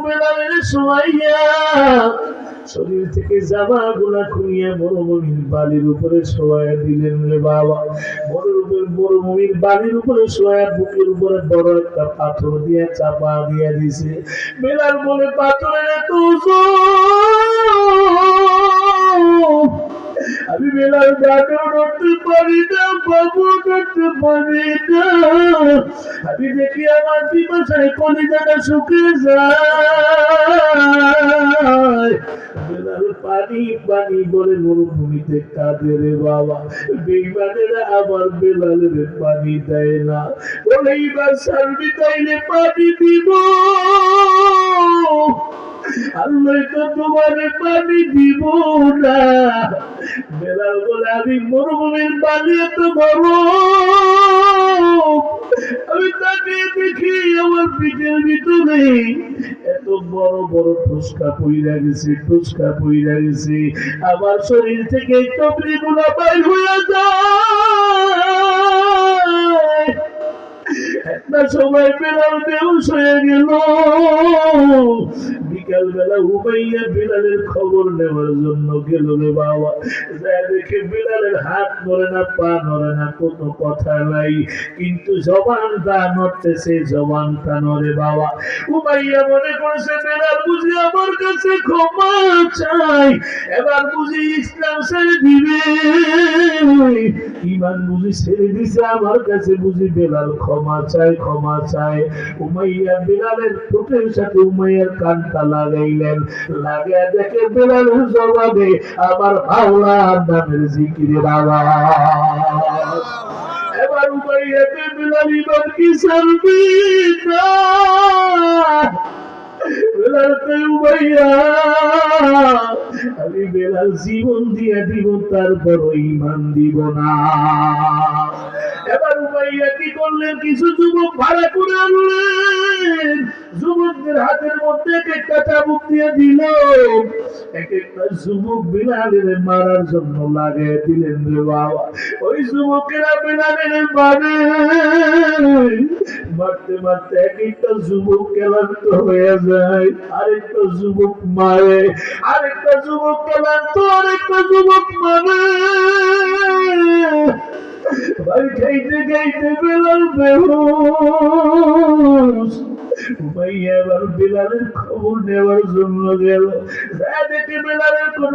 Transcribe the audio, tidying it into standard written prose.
বেলালের শোয়াইয়া শরীর থেকে জামা গুলা খুলিয়া মরুভূমির বালির উপরে শোয়াইয়া দিলেন রে বাবা। মরুভূমির বালির উপরে শোয়াইয়া বুকের উপরে বড় একটা পাথর দিয়ে চাপা দিয়া দিছে। বেলাল বলে, পাথরের এত ওজন, আমি বেলাল গাড়িও নড়তে পারি না, বাবু নড়তে পারি না। আমি দেখি আমার পিপাসায় কলিজাটা শুকিয়ে যায়। বেলাল পানি পানি বলে মরুভূমিতে কাঁদে রে বাবা। বেঈমানেরা আমার বেলালের পানি দেয় না, বলে এইবার সারবি তাইলে পানি দিব। আল্লাহ তো তোমারে পানি দিব না। বেলাল বলে, আমি মরুভূমির পানি এত বড়, আমি তাকিয়ে দেখি আমার পিঠের ভিতরে এত বড় বড় টুসকা পইরা গেছে, টুসকা পইরা গেছে। আমার শরীর থেকে চবড়ি গুলা বাইর হয়ে যায়। একটা সময় বেলাল বেহুশ হয়ে গেল। বিকাল বেলা উমাইয়া বেলালের খবর নেওয়ার জন্য গেল রে বাবা। যা দেখে বেলালের হাত নড়ে না, পা নড়ে না, কোনো কথা নাই, কিন্তু জবানটা নড়তেছে, জবানটা নড়ে বাবা। উমাইয়া মনে করছে বেলাল বুঝি আমার কাছে ক্ষমা চাই, এবার বুঝি ইসলাম ছেড়ে দিবে, ইমান বুঝি ছেড়ে দিছে, আমার কাছে বুঝি বেলাল ক্ষমা চায়, ক্ষমা চায়। উমাইয়া বেলালের ঠোঁটের সাথে উমাইয়ার কানটা লাগাইলেন, লাগিয়ে দেখে বেলালের জবাবে আমার আল্লাহর নামের জিকিরের আওয়াজ। এবার উমাইয়াকে বেলাল ইমান কি ছাড়বি না। বেলাল কই, উমাইয়া আমি বেলাল জীবন দিয়ে দিব, তারপর ইমান দিব না। এবার উমাইয়া কি করলেন, কিছু যুবক ভাড়া করে আনলেন, যুবকদের হাতের মধ্যে একটা চাবুক দিয়ে দিল, এক একটা যুবক বেলালের মারার জন্য লাগিয়ে দিলেন রে বাবা। ওই যুবকেরা বেলালের মারে, মারতে মারতে এক একটা যুবক ক্লান্ত হয়ে যায়, আরেকটা যুবক মারে, আরেকটা যুবক ক্লান্ত, আরেকটা যুবক মারে। ভাই খাইতে খাইতে বেলাল বেহুশ। উমাইয়া এবার বেলালের খবর নেওয়ার জন্য গেল, দেখে বেলালের কোন